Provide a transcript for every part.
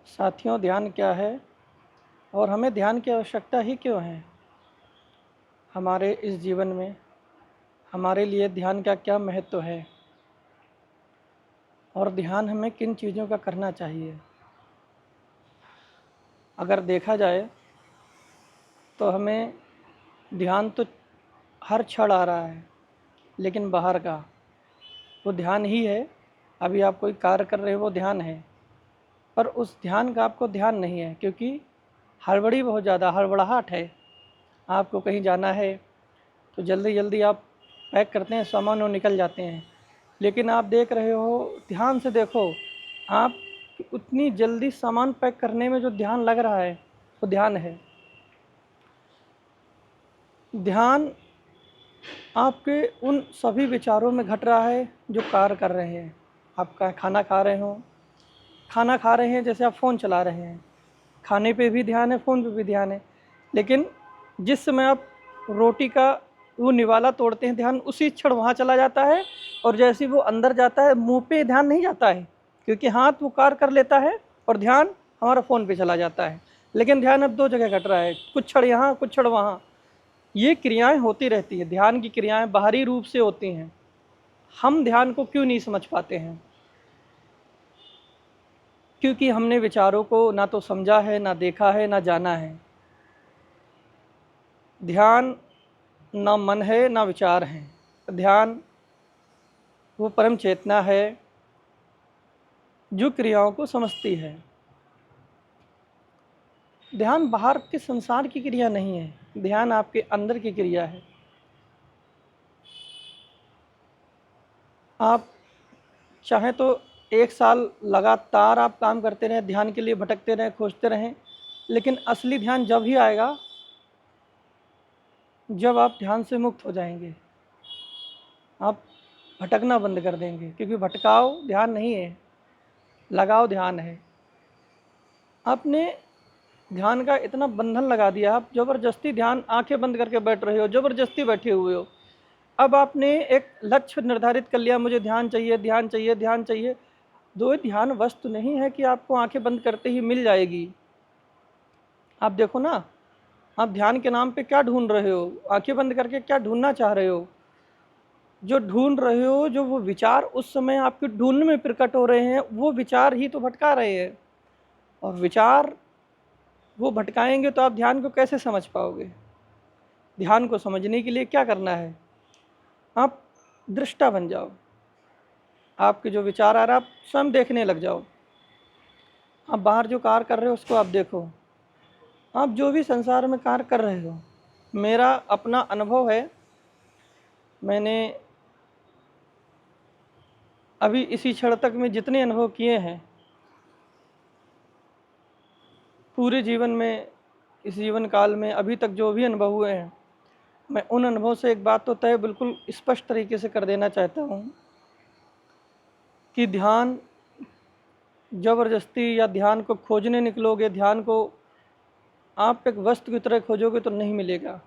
साथियों, ध्यान क्या है और हमें ध्यान की आवश्यकता ही क्यों है? हमारे इस जीवन में हमारे लिए ध्यान का क्या महत्व है और ध्यान हमें किन चीज़ों का करना चाहिए? अगर देखा जाए तो हमें ध्यान तो हर क्षण आ रहा है, लेकिन बाहर का वो ध्यान ही है। अभी आप कोई कार्य कर रहे हो, वो ध्यान है, पर उस ध्यान का आपको ध्यान नहीं है, क्योंकि हड़बड़ी बहुत ज़्यादा हड़बड़ाहट है। आपको कहीं जाना है तो जल्दी जल्दी आप पैक करते हैं सामान और निकल जाते हैं, लेकिन आप देख रहे हो, ध्यान से देखो, आप उतनी जल्दी सामान पैक करने में जो ध्यान लग रहा है वो ध्यान है। ध्यान आपके उन सभी विचारों में घट रहा है जो कार्य कर रहे हैं। आप खाना खा रहे हो, खाना खा रहे हैं जैसे आप फ़ोन चला रहे हैं, खाने पे भी ध्यान है, फ़ोन पे भी ध्यान है, लेकिन जिस समय आप रोटी का वो निवाला तोड़ते हैं, ध्यान उसी क्षण वहाँ चला जाता है, और जैसे ही वो अंदर जाता है मुंह पे ध्यान नहीं जाता है, क्योंकि हाथ वो कार्य कर लेता है और ध्यान हमारा फ़ोन पे चला जाता है। लेकिन ध्यान अब दो जगह घट रहा है, कुछ क्षण यहाँ, कुछ क्षण वहाँ। ये क्रियाएँ होती रहती है, ध्यान की क्रियाएँ बाहरी रूप से होती हैं। हम ध्यान को क्यों नहीं समझ पाते हैं? क्योंकि हमने विचारों को ना तो समझा है, ना देखा है, ना जाना है। ध्यान ना मन है, ना विचार हैं। ध्यान वो परम चेतना है जो क्रियाओं को समझती है। ध्यान बाहर के संसार की क्रिया नहीं है, ध्यान आपके अंदर की क्रिया है। आप चाहें तो 1 साल लगातार आप काम करते रहें, ध्यान के लिए भटकते रहें, खोजते रहें, लेकिन असली ध्यान जब ही आएगा जब आप ध्यान से मुक्त हो जाएंगे। आप भटकना बंद कर देंगे, क्योंकि भटकाव ध्यान नहीं है, लगाव ध्यान है। आपने ध्यान का इतना बंधन लगा दिया, आप ज़बरदस्ती ध्यान आंखें बंद करके बैठ रहे हो, ज़बरदस्ती बैठे हुए हो। अब आपने एक लक्ष्य निर्धारित कर लिया, मुझे ध्यान चाहिए, ध्यान चाहिए, ध्यान चाहिए। दो ध्यान वस्तु नहीं है कि आपको आंखें बंद करते ही मिल जाएगी। आप देखो ना, आप ध्यान के नाम पे क्या ढूंढ रहे हो? आंखें बंद करके क्या ढूंढना चाह रहे हो? जो ढूंढ रहे हो, जो वो विचार उस समय आपके ढूंढने में प्रकट हो रहे हैं, वो विचार ही तो भटका रहे हैं। और विचार वो भटकाएंगे तो आप ध्यान को कैसे समझ पाओगे? ध्यान को समझने के लिए क्या करना है? आप दृष्टा बन जाओ। आपके जो विचार आ रहा है, आप स्वयं देखने लग जाओ। आप बाहर जो कार्य कर रहे हो उसको आप देखो। आप जो भी संसार में कार्य कर रहे हो, मेरा अपना अनुभव है, मैंने अभी इसी क्षण तक में जितने अनुभव किए हैं पूरे जीवन में, इस जीवन काल में अभी तक जो भी अनुभव हुए हैं, मैं उन अनुभव से एक बात तो तय बिल्कुल स्पष्ट तरीके से कर देना चाहता हूँ कि ध्यान ज़बरदस्ती या ध्यान को खोजने निकलोगे, ध्यान को आप एक वस्तु की तरह खोजोगे तो नहीं मिलेगा।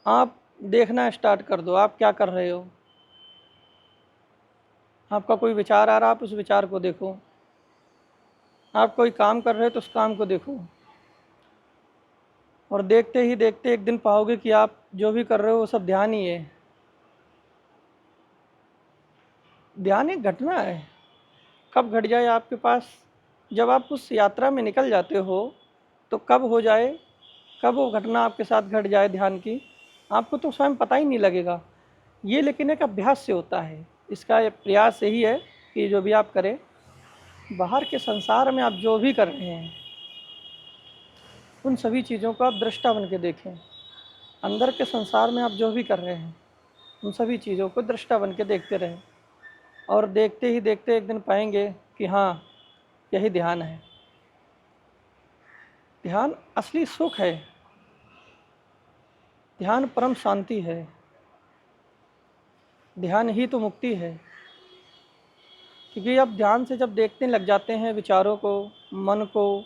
आप देखना स्टार्ट कर दो, आप क्या कर रहे हो। आपका कोई विचार आ रहा है, आप उस विचार को देखो। आप कोई काम कर रहे हो तो उस काम को देखो, और देखते ही देखते एक दिन पाओगे कि आप जो भी कर रहे हो वो सब ध्यान ही है। ध्यान एक घटना है, कब घट जाए आपके पास, जब आप उस यात्रा में निकल जाते हो तो कब हो जाए, कब वो घटना आपके साथ घट जाए ध्यान की, आपको तो स्वयं पता ही नहीं लगेगा। ये लेकिन एक अभ्यास से होता है, इसका प्रयास यही है कि जो भी आप करें, बाहर के संसार में आप जो भी कर रहे हैं उन सभी चीज़ों को आप दृष्टा बन के देखें। अंदर के संसार में आप जो भी कर रहे हैं उन सभी चीज़ों को दृष्टा बन के देखते रहें, और देखते ही देखते एक दिन पाएंगे कि हाँ, यही ध्यान है। ध्यान असली सुख है, ध्यान परम शांति है, ध्यान ही तो मुक्ति है। क्योंकि आप ध्यान से जब देखने लग जाते हैं विचारों को, मन को,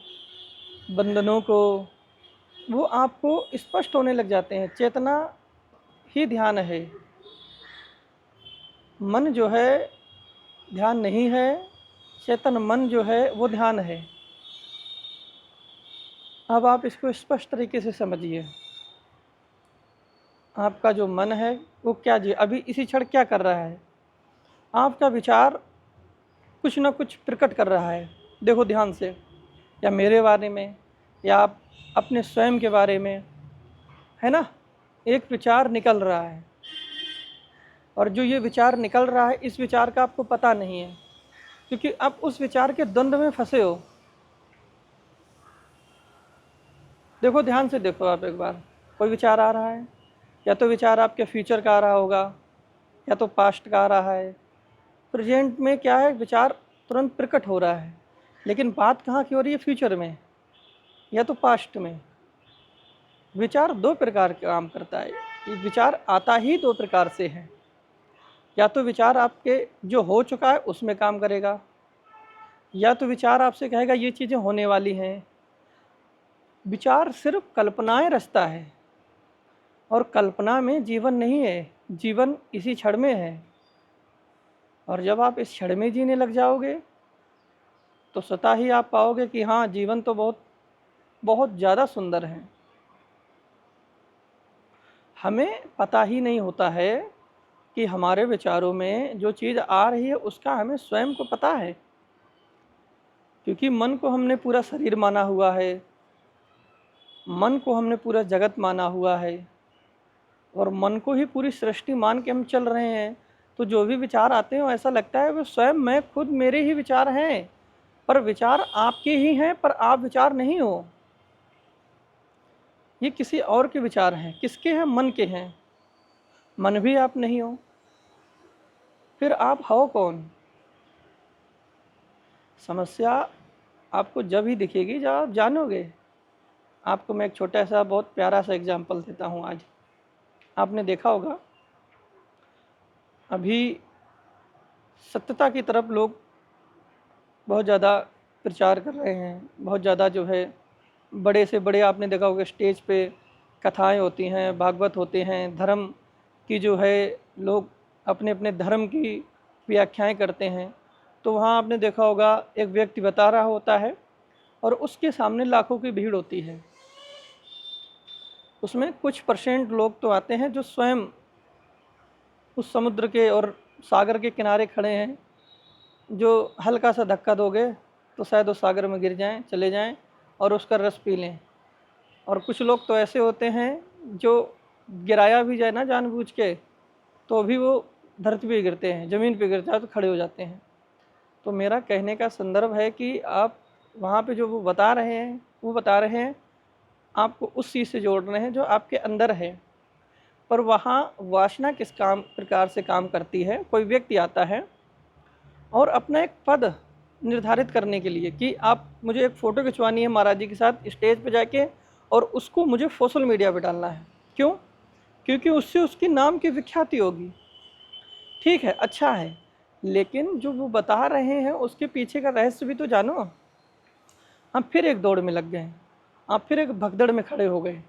बंधनों को, वो आपको स्पष्ट होने लग जाते हैं। चेतना ही ध्यान है। मन जो है ध्यान नहीं है, चेतन मन जो है वो ध्यान है। अब आप इसको स्पष्ट तरीके से समझिए। आपका जो मन है वो क्या जी अभी इसी क्षण क्या कर रहा है? आपका विचार कुछ ना कुछ प्रकट कर रहा है। देखो ध्यान से, या मेरे बारे में या आप अपने स्वयं के बारे में, है ना, एक विचार निकल रहा है। और जो ये विचार निकल रहा है इस विचार का आपको पता नहीं है, क्योंकि आप उस विचार के द्वंद्व में फंसे हो। देखो ध्यान से देखो, आप एक बार कोई विचार आ रहा है, या तो विचार आपके फ्यूचर का आ रहा होगा या तो पास्ट का आ रहा है। प्रेजेंट में क्या है, विचार तुरंत प्रकट हो रहा है, लेकिन बात कहाँ की हो रही है, फ्यूचर में या तो पास्ट में। विचार दो प्रकार का काम करता है। ये विचार आता ही दो प्रकार से है, या तो विचार आपके जो हो चुका है उसमें काम करेगा, या तो विचार आपसे कहेगा ये चीज़ें होने वाली हैं। विचार सिर्फ कल्पनाएं रचता है, और कल्पना में जीवन नहीं है, जीवन इसी क्षण में है। और जब आप इस क्षण में जीने लग जाओगे तो स्वतः ही आप पाओगे कि हाँ, जीवन तो बहुत बहुत ज़्यादा सुंदर है। हमें पता ही नहीं होता है कि हमारे विचारों में जो चीज़ आ रही है उसका हमें स्वयं को पता है, क्योंकि मन को हमने पूरा शरीर माना हुआ है, मन को हमने पूरा जगत माना हुआ है, और मन को ही पूरी सृष्टि मान के हम चल रहे हैं। तो जो भी विचार आते हैं ऐसा लगता है वो स्वयं मैं खुद मेरे ही विचार हैं, पर विचार आपके ही हैं, पर आप विचार नहीं हो। ये किसी और के विचार हैं। किसके हैं? मन के हैं। मन भी आप नहीं हो, फिर आप हो कौन? समस्या आपको जब ही दिखेगी जब आप जानोगे। आपको मैं एक छोटा सा बहुत प्यारा सा एग्जाम्पल देता हूँ। आज आपने देखा होगा, अभी सत्यता की तरफ लोग बहुत ज़्यादा प्रचार कर रहे हैं। बहुत ज़्यादा जो है बड़े से बड़े, आपने देखा होगा स्टेज पे कथाएं होती हैं, भागवत होते हैं, धर्म की जो है लोग अपने अपने धर्म की व्याख्याएं करते हैं। तो वहाँ आपने देखा होगा एक व्यक्ति बता रहा होता है और उसके सामने लाखों की भीड़ होती है। उसमें कुछ परसेंट लोग तो आते हैं जो स्वयं उस समुद्र के और सागर के किनारे खड़े हैं, जो हल्का सा धक्का दोगे तो शायद वो सागर में गिर जाएं, चले जाएं और उसका रस पी लें। और कुछ लोग तो ऐसे होते हैं जो गिराया भी जाए ना जानबूझ के तो भी वो धरती पे गिरते हैं, ज़मीन पे गिरता है तो खड़े हो जाते हैं। तो मेरा कहने का संदर्भ है कि आप वहाँ पे जो वो बता रहे हैं वो बता रहे हैं, आपको उस चीज़ से जोड़ रहे हैं जो आपके अंदर है। पर वहाँ वासना किस काम प्रकार से काम करती है। कोई व्यक्ति आता है और अपना एक पद निर्धारित करने के लिए कि आप मुझे एक फ़ोटो खिंचवानी है महाराज जी के साथ स्टेज पे जाके, और उसको मुझे सोशल मीडिया पे डालना है। क्यों? क्योंकि उससे उसकी नाम की विख्याति होगी। ठीक है, अच्छा है, लेकिन जो वो बता रहे हैं उसके पीछे का रहस्य भी तो जानो। हम फिर एक दौड़ में लग गए, आप फिर एक भगदड़ में खड़े हो गए।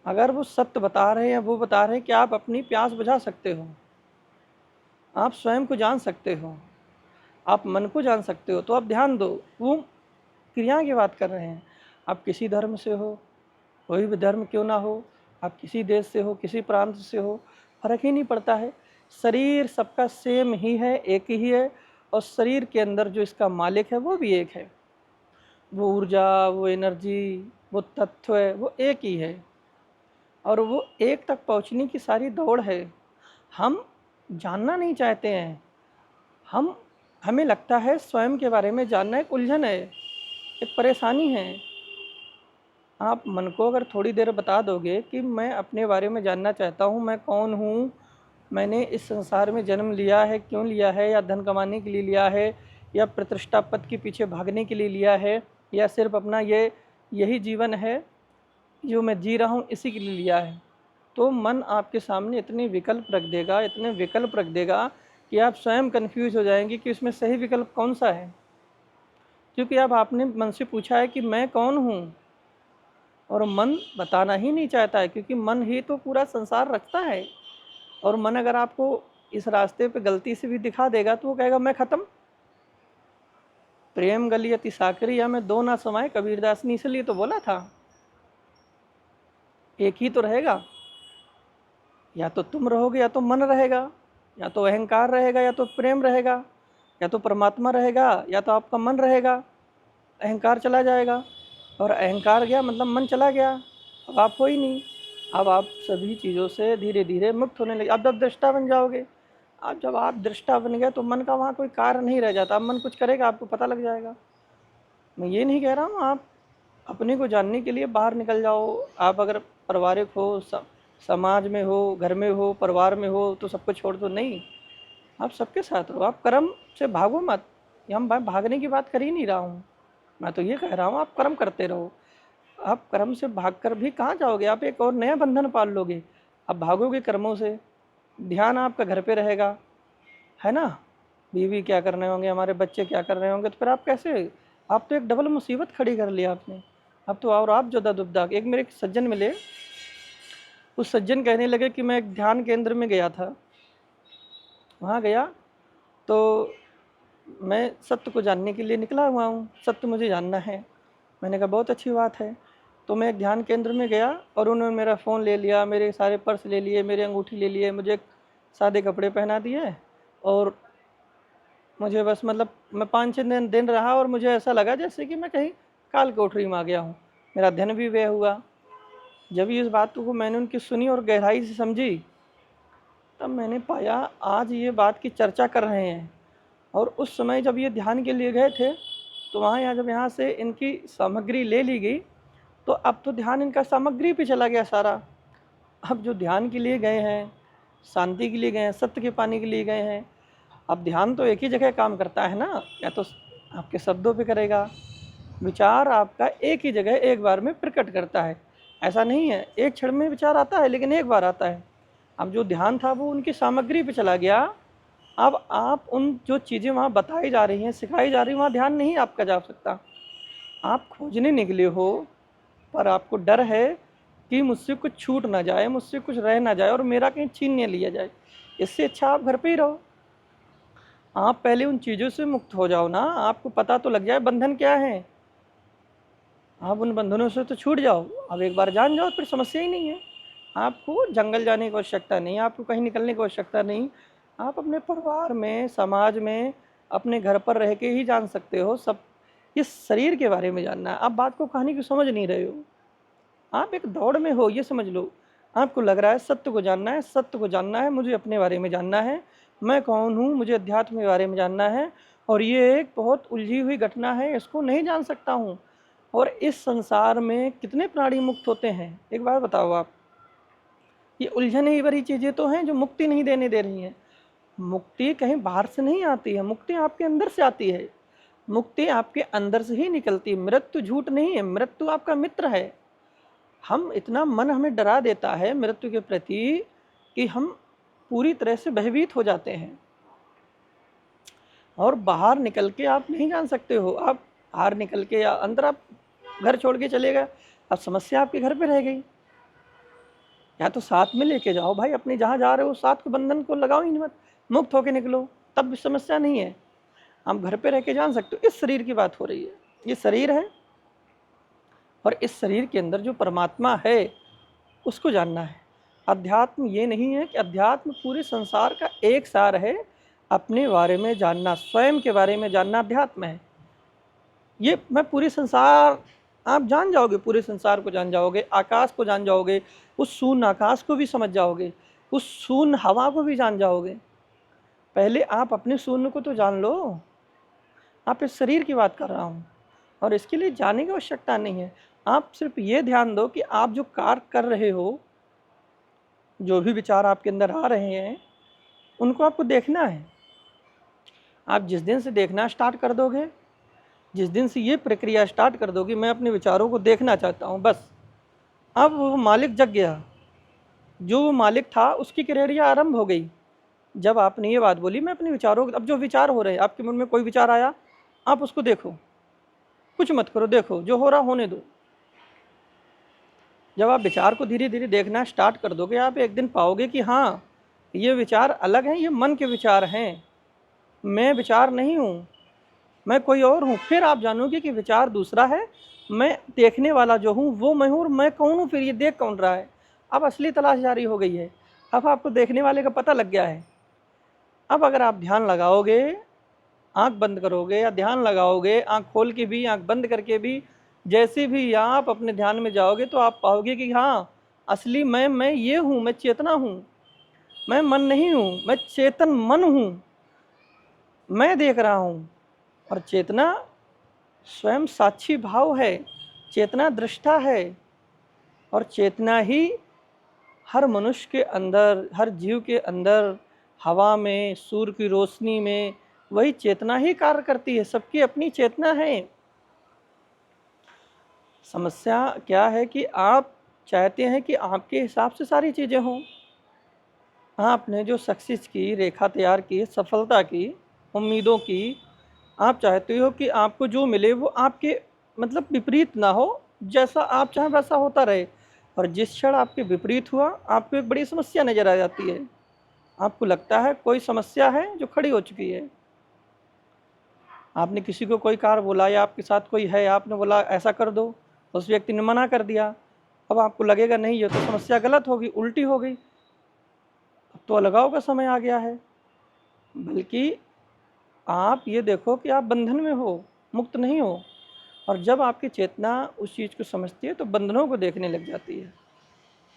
अगर वो सत्य बता रहे हैं, वो बता रहे हैं कि आप अपनी प्यास बुझा सकते हो, आप स्वयं को जान सकते हो, आप मन को जान सकते हो, तो आप ध्यान दो। वो क्रिया की बात कर रहे हैं। आप किसी धर्म से हो, कोई भी धर्म क्यों ना हो, आप किसी देश से हो, किसी प्रांत से हो, फर्क ही नहीं पड़ता है। शरीर सबका सेम ही है, एक ही है, और शरीर के अंदर जो इसका मालिक है वो भी एक है। वो ऊर्जा, वो एनर्जी, वो तत्व है, वो एक ही है, और वो एक तक पहुंचने की सारी दौड़ है। हम जानना नहीं चाहते हैं। हमें लगता है स्वयं के बारे में जानना एक उलझन है, एक परेशानी है। आप मन को अगर थोड़ी देर बता दोगे कि मैं अपने बारे में जानना चाहता हूँ, मैं कौन हूँ, मैंने इस संसार में जन्म लिया है, क्यों लिया है, या धन कमाने के लिए लिया है, या प्रतिष्ठा पद के पीछे भागने के लिए लिया है, या सिर्फ अपना यही जीवन है जो मैं जी रहा हूँ इसी के लिए लिया है, तो मन आपके सामने इतने विकल्प रख देगा, इतने विकल्प रख देगा कि आप स्वयं कन्फ्यूज हो जाएंगे कि इसमें सही विकल्प कौन सा है। क्योंकि अब आपने मन से पूछा है कि मैं कौन हूँ, और मन बताना ही नहीं चाहता है, क्योंकि मन ही तो पूरा संसार रखता है। और मन अगर आपको इस रास्ते पे गलती से भी दिखा देगा तो वो कहेगा मैं ख़त्म, प्रेम गली अति साकरी में दो ना समाये, कबीरदास ने इसलिए तो बोला था। एक ही तो रहेगा, या तो तुम रहोगे या तो मन रहेगा, या तो अहंकार रहेगा या तो प्रेम रहेगा, या तो परमात्मा रहेगा या तो आपका मन रहेगा। अहंकार चला जाएगा और अहंकार गया मतलब मन चला गया, अब आप हो ही नहीं। अब आप सभी चीज़ों से धीरे धीरे मुक्त होने लगे। अब जब दृष्टा बन जाओगे, अब जब आप दृष्टा बन गए तो मन का वहाँ कोई कार्य नहीं रह जाता। अब मन कुछ करेगा आपको पता लग जाएगा। मैं ये नहीं कह रहा हूँ आप अपने को जानने के लिए बाहर निकल जाओ। आप अगर पारिवारिक हो, समाज में हो, घर में हो, परिवार में हो तो सबको छोड़ दो, नहीं, आप सबके साथ रहो। आप कर्म से भागो मत। हम भागने की बात कर ही नहीं रहा हूँ, मैं तो ये कह रहा हूँ आप कर्म करते रहो। आप कर्म से भागकर भी कहाँ जाओगे, आप एक और नया बंधन पाल लोगे। अब भागोगे कर्मों से, ध्यान आपका घर पे रहेगा, है ना, बीवी क्या कर रहे होंगे, हमारे बच्चे क्या कर रहे होंगे, तो फिर आप कैसे, आप तो एक डबल मुसीबत खड़ी कर लिया आपने। अब तो और आप जुदा दुबदा। एक मेरे एक सज्जन मिले, उस सज्जन कहने लगे कि मैं एक ध्यान केंद्र में गया था, वहाँ गया तो मैं सत्य को जानने के लिए निकला हुआ हूँ, सत्य मुझे जानना है। मैंने कहा बहुत अच्छी बात है। तो मैं एक ध्यान केंद्र में गया और उन्होंने मेरा फ़ोन ले लिया, मेरे सारे पर्स ले लिए, मेरे अंगूठी ले लिए, मुझे सादे कपड़े पहना दिए और मुझे बस मतलब मैं 5-6 दिन रहा और मुझे ऐसा लगा जैसे कि मैं कहीं काल कोठरी में आ गया हूँ। मेरा ध्यान भी व्यय हुआ। जब इस बात को मैंने उनकी सुनी और गहराई से समझी, तब मैंने पाया आज ये बात की चर्चा कर रहे हैं। और उस समय जब ये ध्यान के लिए गए थे तो वहाँ जब यहाँ से इनकी सामग्री ले ली गई तो अब तो ध्यान इनका सामग्री पे चला गया सारा। अब जो ध्यान के लिए गए हैं, शांति के लिए गए हैं, सत्य के पाने के लिए गए हैं, अब ध्यान तो एक ही जगह काम करता है ना, या तो आपके शब्दों पे करेगा, विचार आपका एक ही जगह एक बार में प्रकट करता है। ऐसा नहीं है एक क्षण में विचार आता है, लेकिन एक बार आता है। अब जो ध्यान था वो उनकी सामग्री पे चला गया। अब आप उन जो चीज़ें वहाँ बताई जा रही हैं, सिखाई जा रही हैं, वहाँ ध्यान नहीं आपका जा सकता। आप खोजने निकले हो पर आपको डर है कि मुझसे कुछ छूट ना जाए, मुझसे कुछ रह ना जाए और मेरा कहीं छीन न लिया जाए। इससे अच्छा आप घर पे ही रहो। आप पहले उन चीज़ों से मुक्त हो जाओ ना, आपको पता तो लग जाए बंधन क्या है। आप उन बंधनों से तो छूट जाओ। अब एक बार जान जाओ फिर समस्या ही नहीं है। आपको जंगल जाने की आवश्यकता नहीं, आपको कहीं निकलने की आवश्यकता नहीं। आप अपने परिवार में, समाज में, अपने घर पर रह के ही जान सकते हो सब। इस शरीर के बारे में जानना है। आप बात को कहानी की समझ नहीं रहे हो, आप एक दौड़ में हो, ये समझ लो। आपको लग रहा है सत्य को जानना है, सत्य को जानना है, मुझे अपने बारे में जानना है, मैं कौन हूँ, मुझे अध्यात्म के बारे में जानना है और ये एक बहुत उलझी हुई घटना है, इसको नहीं जान सकता हूँ। और इस संसार में कितने प्राणी मुक्त होते हैं, एक बार बताओ आप। ये उलझन ही भरी चीज़ें तो हैं जो मुक्ति नहीं देने दे रही हैं। मुक्ति कहीं बाहर से नहीं आती है, मुक्ति आपके अंदर से आती है। मुक्ति आपके अंदर से ही निकलती है। मृत्यु झूठ नहीं है, मृत्यु आपका मित्र है। हम इतना मन हमें डरा देता है मृत्यु के प्रति कि हम पूरी तरह से भयभीत हो जाते हैं और बाहर निकल के आप नहीं जान सकते हो। आप बाहर निकल के या अंदर आप घर छोड़ के चले गए, अब समस्या आपके घर पे रह गई। या तो साथ में लेके जाओ भाई, अपने जहाँ जा रहे हो साथ के बंधन को लगाओ ही मत, मुक्त होके निकलो, तब भी समस्या नहीं है। हम घर पे रह के जान सकते हो। इस शरीर की बात हो रही है, ये शरीर है और इस शरीर के अंदर जो परमात्मा है उसको जानना है। अध्यात्म ये नहीं है कि अध्यात्म पूरे संसार का एक सार है। अपने बारे में जानना, स्वयं के बारे में जानना अध्यात्म है। ये मैं पूरे संसार, आप जान जाओगे, पूरे संसार को जान जाओगे, आकाश को जान जाओगे, उस शून्य आकाश को भी समझ जाओगे, उस शून्य हवा को भी जान जाओगे। पहले आप अपने शून्य को तो जान लो। आप इस शरीर की बात कर रहा हूँ और इसके लिए जाने की आवश्यकता नहीं है। आप सिर्फ ये ध्यान दो कि आप जो कार्य कर रहे हो, जो भी विचार आपके अंदर आ रहे हैं, उनको आपको देखना है। आप जिस दिन से देखना स्टार्ट कर दोगे, जिस दिन से ये प्रक्रिया स्टार्ट कर दोगे, मैं अपने विचारों को देखना चाहता हूँ, बस अब वो मालिक जग गया। जो वो मालिक था उसकी क्रिया आरंभ हो गई। जब आपने ये बात बोली मैं अपने विचारों, अब जो विचार हो रहे हैं आपके मन में, कोई विचार आया आप उसको देखो, कुछ मत करो, देखो जो हो रहा होने दो। जब आप विचार को धीरे धीरे देखना स्टार्ट कर दोगे, आप एक दिन पाओगे कि हाँ ये विचार अलग हैं, ये मन के विचार हैं, मैं विचार नहीं हूँ। मैं कोई और हूँ। फिर आप जानोगे कि विचार दूसरा है, मैं देखने वाला जो हूँ वो मैं हूँ, और मैं कौन हूँ, फिर ये देख कौन रहा है। अब असली तलाश जारी हो गई है, अब आपको देखने वाले का पता लग गया है। अब अगर आप ध्यान लगाओगे, आंख बंद करोगे या ध्यान लगाओगे, आंख खोल के भी आंख बंद करके भी, जैसे भी आप अपने ध्यान में जाओगे तो आप पाओगे कि हाँ, असली मैं ये हूँ, मैं चेतना हूँ, मैं मन नहीं हूँ, मैं चेतन मन हूँ, मैं देख रहा हूँ। और चेतना स्वयं साक्षी भाव है, चेतना दृष्टा है, और चेतना ही हर मनुष्य के अंदर, हर जीव के अंदर, हवा में, सूर्य की रोशनी में, वही चेतना ही कार्य करती है। सबकी अपनी चेतना है। समस्या क्या है कि आप चाहते हैं कि आपके हिसाब से सारी चीज़ें हों। आपने जो सक्सेस की रेखा तैयार की, सफलता की, उम्मीदों की, आप चाहते हो कि आपको जो मिले वो आपके मतलब विपरीत ना हो, जैसा आप चाहें वैसा होता रहे। और जिस क्षण आपके विपरीत हुआ, आपको एक बड़ी समस्या नज़र आ जाती है। आपको लगता है कोई समस्या है जो खड़ी हो चुकी है। आपने किसी को कोई कार्य बोला, या आपके साथ कोई है, आपने बोला ऐसा कर दो, उस व्यक्ति ने मना कर दिया। अब आपको लगेगा नहीं, ये तो समस्या गलत होगी, उल्टी हो गई, अब तो अलगाव का समय आ गया है। बल्कि आप ये देखो कि आप बंधन में हो, मुक्त नहीं हो। और जब आपकी चेतना उस चीज़ को समझती है तो बंधनों को देखने लग जाती है।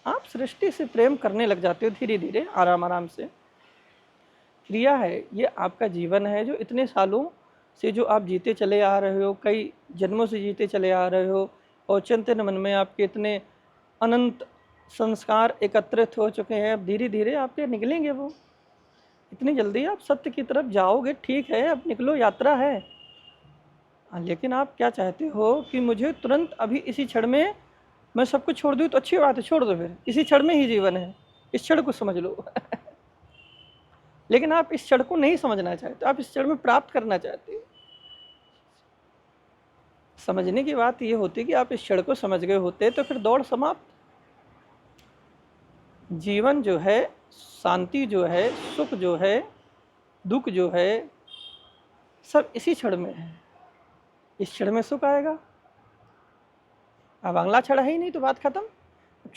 आप सृष्टि से प्रेम करने लग जाते हो धीरे धीरे, आराम आराम से। क्रिया है, ये आपका जीवन है जो इतने सालों से जो आप जीते चले आ रहे हो, कई जन्मों से जीते चले आ रहे हो, और चिंतन मन में आपके इतने अनंत संस्कार एकत्रित हो चुके हैं। अब धीरे धीरे आपके निकलेंगे वो। इतनी जल्दी आप सत्य की तरफ जाओगे, ठीक है, अब निकलो, यात्रा है। लेकिन आप क्या चाहते हो कि मुझे तुरंत अभी इसी क्षण में मैं सब कुछ छोड़ दूँ, तो अच्छी बात है, छोड़ दो, फिर इसी क्षण में ही जीवन है, इस क्षण को समझ लो। लेकिन आप इस क्षण को नहीं समझना चाहते, आप इस क्षण में प्राप्त करना चाहते हो। समझने की बात ये होती कि आप इस क्षण को समझ गए होते तो फिर दौड़ समाप्त। जीवन जो है, शांति जो है, सुख जो है, दुख जो है, सब इसी क्षण में है। इस क्षण में सुख आएगा, अब अगला क्षण है ही नहीं तो बात खत्म।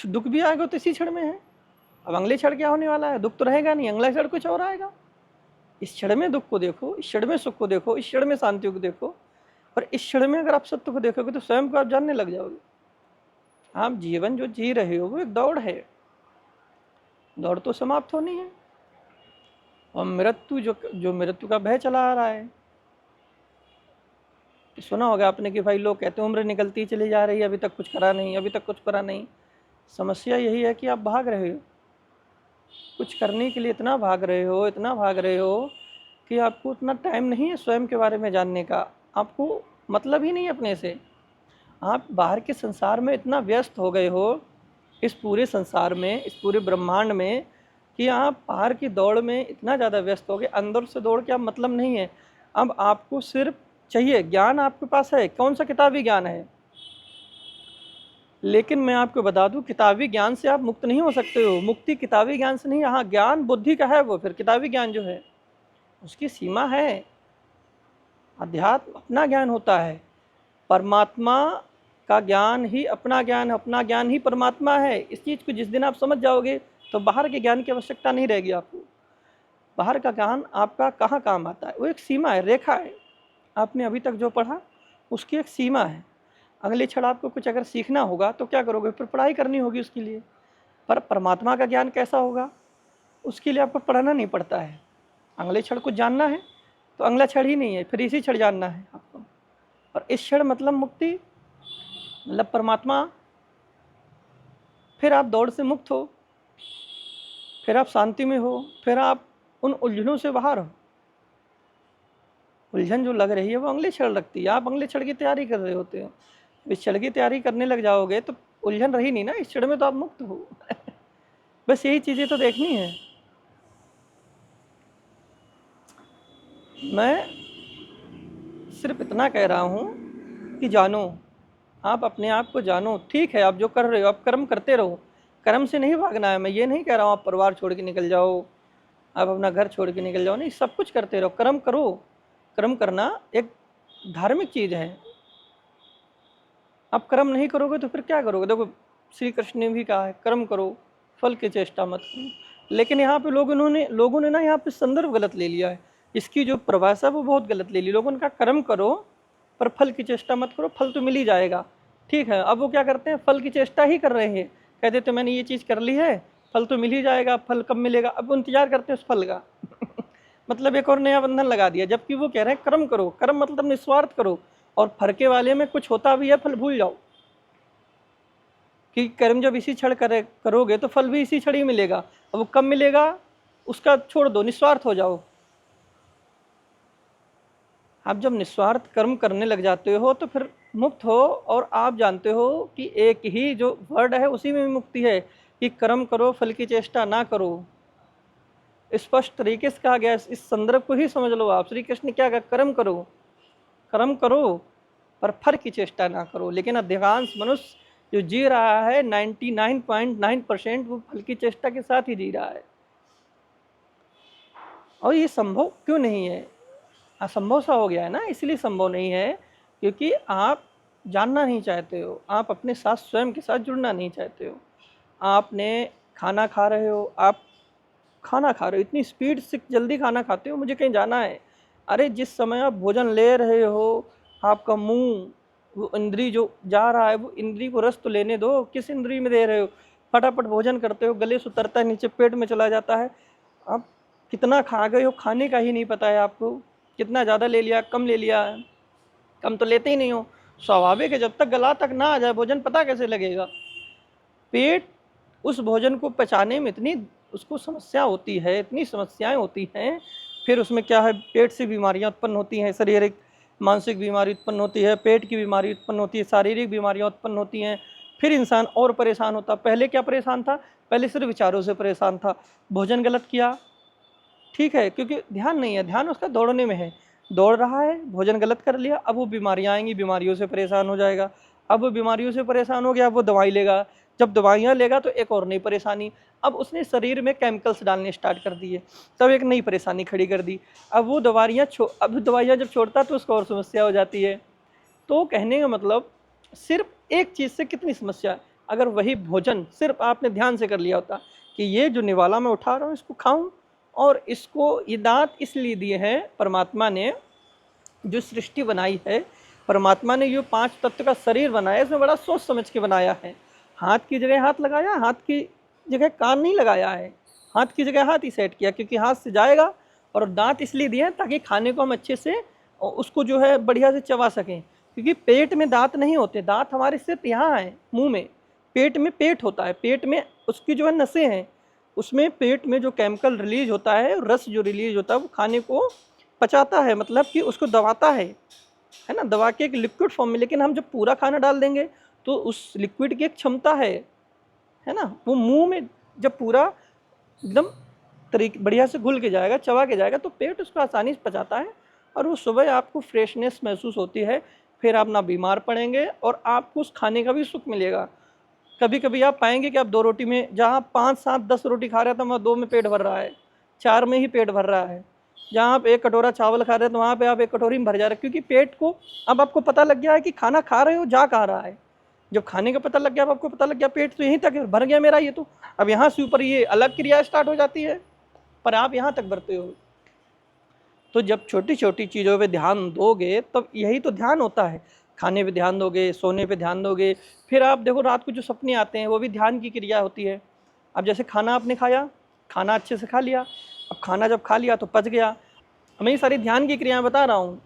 दुख भी आएगा तो इसी क्षण में है। अब अगले क्षण क्या होने वाला है? दुख तो रहेगा नहीं, अगला क्षण कुछ और आएगा। इस क्षण में दुख को देखो, इस क्षण में सुख को देखो, इस क्षण में शांति को देखो, और इस क्षण में अगर आप सत्य को देखोगे तो स्वयं को आप जानने लग जाओगे। आप जीवन जो जी रहे हो वो एक दौड़ है, दौड़ तो समाप्त होनी है। और मृत्यु जो मृत्यु का भय चला आ रहा है, सुना होगा आपने कि भाई लोग कहते हैं उम्र निकलती चली जा रही है, अभी तक कुछ करा नहीं, अभी तक कुछ करा नहीं। समस्या यही है कि आप भाग रहे हो, कुछ करने के लिए इतना भाग रहे हो, इतना भाग रहे हो कि आपको उतना टाइम नहीं है स्वयं के बारे में जानने का। आपको मतलब ही नहीं अपने से। आप बाहर के संसार में इतना व्यस्त हो गए हो, इस पूरे संसार में, इस पूरे ब्रह्मांड में, कि आप बाहर की दौड़ में इतना ज़्यादा व्यस्त हो गए, अंदर से दौड़ के अब मतलब नहीं है। अब आपको सिर्फ चाहिए ज्ञान, आपके पास है, कौन सा किताबी ज्ञान है। लेकिन मैं आपको बता दूं, किताबी ज्ञान से आप मुक्त नहीं हो सकते हो। मुक्ति किताबी ज्ञान से नहीं, हाँ ज्ञान बुद्धि का है वो, फिर किताबी ज्ञान जो है उसकी सीमा है। अध्यात्म अपना ज्ञान होता है, परमात्मा का ज्ञान ही अपना ज्ञान, अपना ज्ञान ही परमात्मा है। इस चीज़ को जिस दिन आप समझ जाओगे तो बाहर के ज्ञान की आवश्यकता नहीं रहेगी आपको। बाहर का ज्ञान आपका कहाँ काम आता है? वो एक सीमा है, रेखा है। आपने अभी तक जो पढ़ा उसकी एक सीमा है। अगले क्षण आपको कुछ अगर सीखना होगा तो क्या करोगे? फिर पढ़ाई करनी होगी उसके लिए। पर परमात्मा का ज्ञान कैसा होगा? उसके लिए आपको पढ़ना नहीं पड़ता है। अगले क्षण कुछ जानना है तो अगला क्षण ही नहीं है, फिर इसी क्षण जानना है आपको। और इस क्षण मतलब मुक्ति, मतलब परमात्मा। फिर आप दौड़ से मुक्त हो, फिर आप शांति में हो, फिर आप उन उलझनों से बाहर हो। उलझन जो लग रही है वो अगले क्षण लगती है, आप अगले क्षण की तैयारी कर रहे होते हो। इस क्षण की तैयारी करने लग जाओगे तो उलझन रही नहीं ना, इस क्षण में तो आप मुक्त हो। बस यही चीज़ें तो देखनी है। मैं सिर्फ इतना कह रहा हूँ कि जानो, आप अपने आप को जानो। ठीक है, आप जो कर रहे हो आप कर्म करते रहो, कर्म से नहीं भागना है। मैं ये नहीं कह रहा हूँ आप परिवार छोड़ के निकल जाओ, आप अपना घर छोड़ के निकल जाओ, नहीं, सब कुछ करते रहो, कर्म करो। कर्म करना एक धार्मिक चीज़ है। आप कर्म नहीं करोगे तो फिर क्या करोगे? देखो श्री कृष्ण ने भी कहा है कर्म करो, फल की चेष्टा मत करो। लेकिन यहाँ पे लोगों ने ना यहाँ पे संदर्भ गलत ले लिया है। इसकी जो परिभाषा वो बहुत गलत ले ली। लोगों ने कहा कर्म करो पर फल की चेष्टा मत करो, फल तो मिल ही जाएगा। ठीक है, अब वो क्या करते हैं, फल की चेष्टा ही कर रहे हैं। कह देते मैंने ये चीज़ कर ली है, फल तो मिल ही जाएगा, फल कब मिलेगा, अब वो इंतजार करते हैं उस फल का। मतलब एक और नया बंधन लगा दिया। जबकि वो कह रहे हैं कर्म करो, कर्म मतलब निस्वार्थ करो, और फरके वाले में कुछ होता भी है फल भूल जाओ, कि कर्म जब इसी क्षण करोगे तो फल भी इसी क्षण ही मिलेगा। अब वो कब मिलेगा उसका छोड़ दो, निस्वार्थ हो जाओ। आप जब निस्वार्थ कर्म करने लग जाते हो तो फिर मुक्त हो। और आप जानते हो कि एक ही जो वर्ड है उसी में भी मुक्ति है, कि कर्म करो फल की चेष्टा ना करो। स्पष्ट तरीके से कहा गया, इस संदर्भ को ही समझ लो आप। श्री कृष्ण ने क्या कहा, कर्म करो, कर्म करो पर फल की चेष्टा ना करो। लेकिन अधिकांश मनुष्य जो जी रहा है 99.9% वो फल की चेष्टा के साथ ही जी रहा है। और ये संभव क्यों नहीं है? असंभव सा हो गया है ना। इसलिए संभव नहीं है क्योंकि आप जानना नहीं चाहते हो, आप अपने साथ स्वयं के साथ जुड़ना नहीं चाहते हो। आपने खाना खा रहे हो, आप खाना खा रहे हो, इतनी स्पीड से जल्दी खाना खाते हो, मुझे कहीं जाना है। अरे जिस समय आप भोजन ले रहे हो, आपका मुंह, वो इंद्री जो जा रहा है, वो इंद्री को रस तो लेने दो। किस इंद्री में दे रहे हो? फटाफट भोजन करते हो, गले से उतरता है, नीचे पेट में चला जाता है। आप कितना खा गए हो खाने का ही नहीं पता है आपको। कितना ज़्यादा ले लिया, कम ले लिया। कम तो लेते ही नहीं हो। स्वाभाविक है, जब तक गला तक ना आ जाए भोजन पता कैसे लगेगा? पेट उस भोजन को पचाने में इतनी उसको समस्या होती है, इतनी समस्याएं होती हैं। फिर उसमें क्या है, पेट से बीमारियां उत्पन्न होती हैं, शारीरिक मानसिक बीमारी उत्पन्न होती है, पेट की बीमारी उत्पन्न होती है, शारीरिक बीमारियां उत्पन्न होती हैं। फिर इंसान और परेशान होता। पहले क्या परेशान था? पहले सिर्फ विचारों से परेशान था। भोजन गलत किया, ठीक है, क्योंकि ध्यान नहीं है, ध्यान उसका दौड़ने में है, दौड़ रहा है, भोजन गलत कर लिया, अब वो बीमारियां आएंगी, बीमारियों से परेशान हो जाएगा। अब वो बीमारियों से परेशान हो गया, अब वो दवाई लेगा, जब दवाइयाँ लेगा तो एक और नई परेशानी। अब उसने शरीर में केमिकल्स डालने स्टार्ट कर दिए, तब एक नई परेशानी खड़ी कर दी। अब वो दवाइयाँ जब छोड़ता तो उसको और समस्या हो जाती है। तो कहने का मतलब, सिर्फ एक चीज़ से कितनी समस्या है। अगर वही भोजन सिर्फ आपने ध्यान से कर लिया होता कि ये जो निवाला मैं उठा रहा हूँ इसको खाऊं, और इसको ये दांत इसलिए दिए हैं परमात्मा ने, जो सृष्टि बनाई है परमात्मा ने, ये 5 तत्व का शरीर बनाया, इसमें बड़ा सोच समझ के बनाया है। हाथ की जगह हाथ लगाया, हाथ की जगह कान नहीं लगाया है, हाथ की जगह हाथ ही सेट किया, क्योंकि हाथ से जाएगा। और दांत इसलिए दिए हैं ताकि खाने को हम अच्छे से उसको जो है बढ़िया से चबा सकें। क्योंकि पेट में दांत नहीं होते, दांत हमारे सिर्फ यहाँ हैं मुंह में। पेट में पेट होता है, पेट में उसकी जो है नसें हैं, उसमें पेट में जो केमिकल रिलीज होता है, रस जो रिलीज होता है, वो खाने को पचाता है, मतलब कि उसको दबाता है ना, दबा के एक लिक्विड फॉर्म में। लेकिन हम जब पूरा खाना डाल देंगे तो उस लिक्विड की एक क्षमता है ना, वो मुंह में जब पूरा एकदम तरीके बढ़िया से घुल के जाएगा, चबा के जाएगा, तो पेट उसको आसानी से पचाता है, और वो सुबह आपको फ्रेशनेस महसूस होती है। फिर आप ना बीमार पड़ेंगे और आपको उस खाने का भी सुख मिलेगा। कभी कभी आप पाएंगे कि आप 2 रोटी में, जहाँ 5, 7, 10 रोटी खा रहे हैं तो वहाँ 2 में पेट भर रहा है, 4 में ही पेट भर रहा है। जहाँ आप 1 कटोरा चावल खा रहे हैं तो वहाँ पे आप 1 कटोरी में भर जा रहे हैं, क्योंकि पेट को अब आपको पता लग गया है कि खाना खा रहे हो जा कहाँ रहा है। जब खाने का पता लग गया, अब आपको पता लग गया पेट तो यहीं तक है, भर गया मेरा ये तो। अब यहाँ से ऊपर ये अलग क्रिया स्टार्ट हो जाती है, पर आप यहाँ तक भरते हो। तो जब छोटी छोटी चीज़ों पे ध्यान दोगे तब यही तो ध्यान होता है। खाने पे ध्यान दोगे, सोने पे ध्यान दोगे, फिर आप देखो रात को जो सपने आते हैं वो भी ध्यान की क्रिया होती है। अब जैसे खाना आपने खाया, खाना अच्छे से खा लिया, अब खाना जब खा लिया तो पच गया, मैं ये सारी ध्यान की क्रियाएं बता रहा हूँ।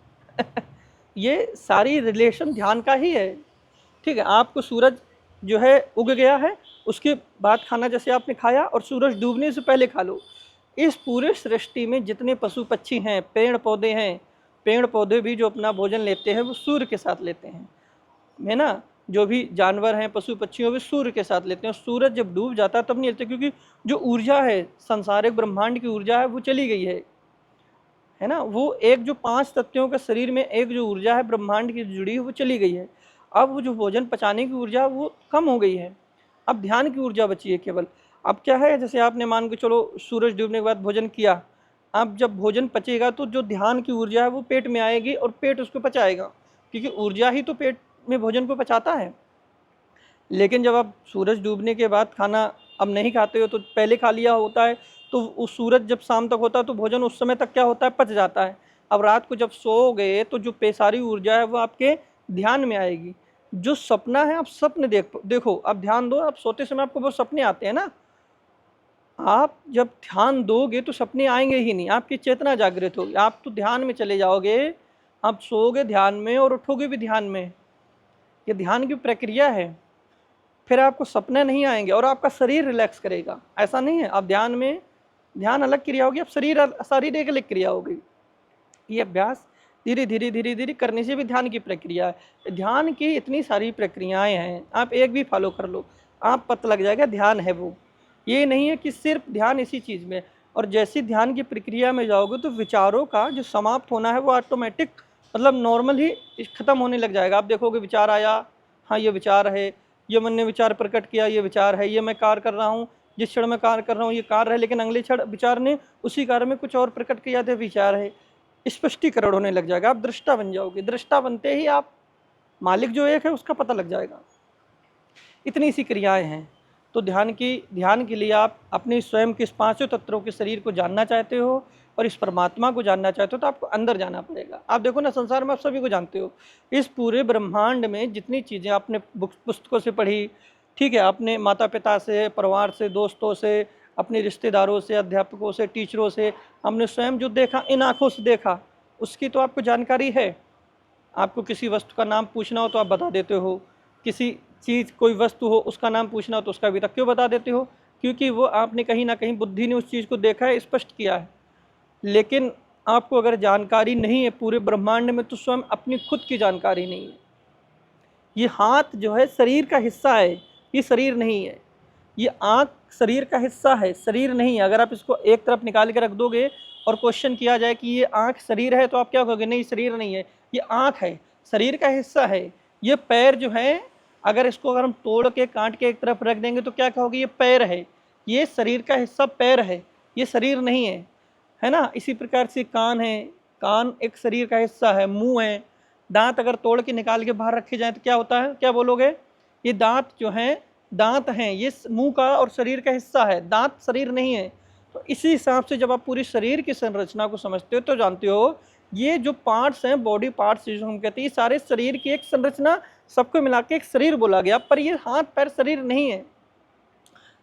ये सारी रिलेशन ध्यान का ही है। ठीक है, आपको सूरज जो है उग गया है, उसके बाद खाना जैसे आपने खाया, और सूरज डूबने से पहले खा लो। इस पूरे सृष्टि में जितने पशु पक्षी हैं, पेड़ पौधे हैं, पेड़ पौधे भी जो अपना भोजन लेते हैं वो सूर्य के साथ लेते हैं, है ना। जो भी जानवर हैं, पशु पक्षी, वो भी सूर्य के साथ लेते हैं। सूरज जब डूब जाता है तब नहीं लेते, क्योंकि जो ऊर्जा है, संसारिक ब्रह्मांड की ऊर्जा है, वो चली गई है ना। वो एक जो 5 तत्वों के शरीर में एक जो ऊर्जा है ब्रह्मांड की जुड़ी, वो चली गई है। अब वो जो भोजन पचाने की ऊर्जा वो कम हो गई है, अब ध्यान की ऊर्जा बची है केवल। अब क्या है, जैसे आपने मान के चलो सूरज डूबने के बाद भोजन किया, आप जब भोजन पचेगा तो जो ध्यान की ऊर्जा है वो पेट में आएगी और पेट उसको पचाएगा, क्योंकि ऊर्जा ही तो पेट में भोजन को पचाता है। लेकिन जब आप सूरज डूबने के बाद खाना अब नहीं खाते हो तो पहले खा लिया होता है, तो उस सूरज जब शाम तक होता है तो भोजन उस समय तक क्या होता है, पच जाता है। अब रात को जब सो गए तो जो सारी ऊर्जा है वो आपके ध्यान में आएगी। जो सपना है आप सपने देखो, आप ध्यान दो, आप सोते समय आपको वो सपने आते हैं ना, आप जब ध्यान दोगे तो सपने आएंगे ही नहीं, आपकी चेतना जागृत होगी, आप तो ध्यान में चले जाओगे, आप सोओगे ध्यान में और उठोगे भी ध्यान में। ये ध्यान की प्रक्रिया है। फिर आपको सपने नहीं आएंगे और आपका शरीर रिलैक्स करेगा। ऐसा नहीं है आप ध्यान में, ध्यान अलग क्रिया होगी, अब शरीर एक अलग क्रिया होगी। ये अभ्यास धीरे धीरे करने से भी ध्यान की प्रक्रिया है। ध्यान की इतनी सारी प्रक्रियाएं हैं, आप एक भी फॉलो कर लो, आप पता लग जाएगा ध्यान है वो। ये नहीं है कि सिर्फ ध्यान इसी चीज़ में। और जैसी ध्यान की प्रक्रिया में जाओगे तो विचारों का जो समाप्त होना है वो ऑटोमेटिक, मतलब नॉर्मल ही ख़त्म होने लग जाएगा। आप देखोगे विचार आया, हाँ ये विचार है, ये मन ने विचार प्रकट किया, ये विचार है, ये मैं कार्य कर रहा हूँ, जिस क्षण में कार्य कर रहा हूँ ये कार्य है, लेकिन अगले क्षण विचार ने उसी कार्य में कुछ और प्रकट किया था, विचार है। स्पष्टीकरण होने लग जाएगा, आप दृष्टा बन जाओगे। दृष्टा बनते ही आप मालिक जो एक है उसका पता लग जाएगा। इतनी सी क्रियाएं हैं। तो ध्यान के लिए आप अपने स्वयं के इस पांचों तत्वों के शरीर को जानना चाहते हो और इस परमात्मा को जानना चाहते हो तो आपको अंदर जाना पड़ेगा। आप देखो ना, संसार में आप सभी को जानते हो, इस पूरे ब्रह्मांड में जितनी चीज़ें आपने पुस्तकों से पढ़ी, ठीक है, अपने माता पिता से, परिवार से, दोस्तों से, अपने रिश्तेदारों से, अध्यापकों से, टीचरों से, हमने स्वयं जो देखा, इन आँखों से देखा, उसकी तो आपको जानकारी है। आपको किसी वस्तु का नाम पूछना हो तो आप बता देते हो, किसी चीज़ कोई वस्तु हो उसका नाम पूछना हो तो उसका अभी तक क्यों बता देते हो, क्योंकि वो आपने कहीं ना कहीं बुद्धि ने उस चीज़ को देखा है, स्पष्ट किया है। लेकिन आपको अगर जानकारी नहीं है पूरे ब्रह्मांड में तो स्वयं अपनी खुद की जानकारी नहीं है। ये हाथ जो है शरीर का हिस्सा है, ये शरीर नहीं है। ये आँख शरीर का हिस्सा है, शरीर नहीं है। अगर आप इसको एक तरफ निकाल के रख दोगे और क्वेश्चन किया जाए कि ये आँख शरीर है तो आप क्या कहोगे, नहीं शरीर नहीं है, ये आँख है, शरीर का हिस्सा है। ये पैर जो है, अगर इसको अगर हम तोड़ के काट के एक तरफ रख देंगे तो क्या कहोगे, ये पैर है, ये शरीर का हिस्सा पैर है, ये शरीर नहीं है ना। इसी प्रकार से कान है, कान एक शरीर का हिस्सा है। मुंह है, दांत अगर तोड़ के निकाल के बाहर रखे जाए तो क्या होता है, क्या बोलोगे, ये दांत जो हैं, दांत हैं, ये मुंह का और शरीर का हिस्सा है, दांत शरीर नहीं है। तो इसी हिसाब से जब आप पूरी शरीर की संरचना को समझते हो तो जानते हो ये जो पार्ट्स हैं, बॉडी पार्ट्स जो हम कहते हैं, ये सारे शरीर की एक संरचना, सबको मिला के एक शरीर बोला गया। पर ये हाथ पैर शरीर नहीं है,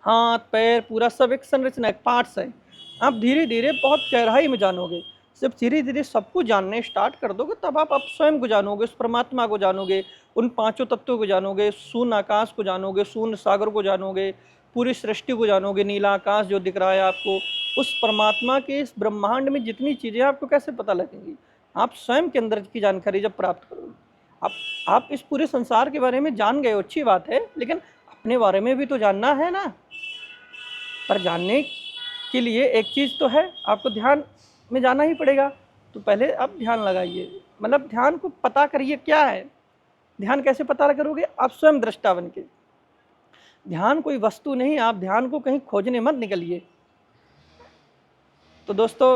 हाथ पैर पूरा सब एक संरचना, एक पार्ट्स है। आप धीरे धीरे बहुत गहराई में जानोगे, जब धीरे धीरे सबको जानने स्टार्ट कर दोगे तब आप स्वयं को जानोगे, उस परमात्मा को जानोगे, उन पांचों तत्वों को जानोगे, शून्य आकाश को जानोगे, शून्य सागर को जानोगे, पूरी सृष्टि को जानोगे, नीला आकाश जो दिख रहा है आपको, उस परमात्मा के इस ब्रह्मांड में जितनी चीज़ें आपको कैसे पता लगेंगी, आप स्वयं के अंदर की जानकारी जब प्राप्त करोगे। आप इस पूरे संसार के बारे में जान गए हो, अच्छी बात है, लेकिन अपने बारे में भी तो जानना है ना। पर जानने के लिए एक चीज़ तो है, आपको ध्यान में जाना ही पड़ेगा। तो पहले आप ध्यान लगाइए, मतलब ध्यान को पता करिए क्या है। ध्यान कैसे पता करोगे, आप स्वयं दृष्टा बन के। ध्यान कोई वस्तु नहीं, आप ध्यान को कहीं खोजने मत निकलिए। तो दोस्तों,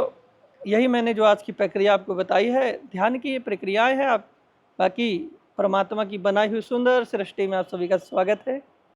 यही मैंने जो आज की प्रक्रिया आपको बताई है, ध्यान की ये प्रक्रियाएं हैं। आप बाकी परमात्मा की बनाई हुई सुंदर सृष्टि में आप सभी का स्वागत है।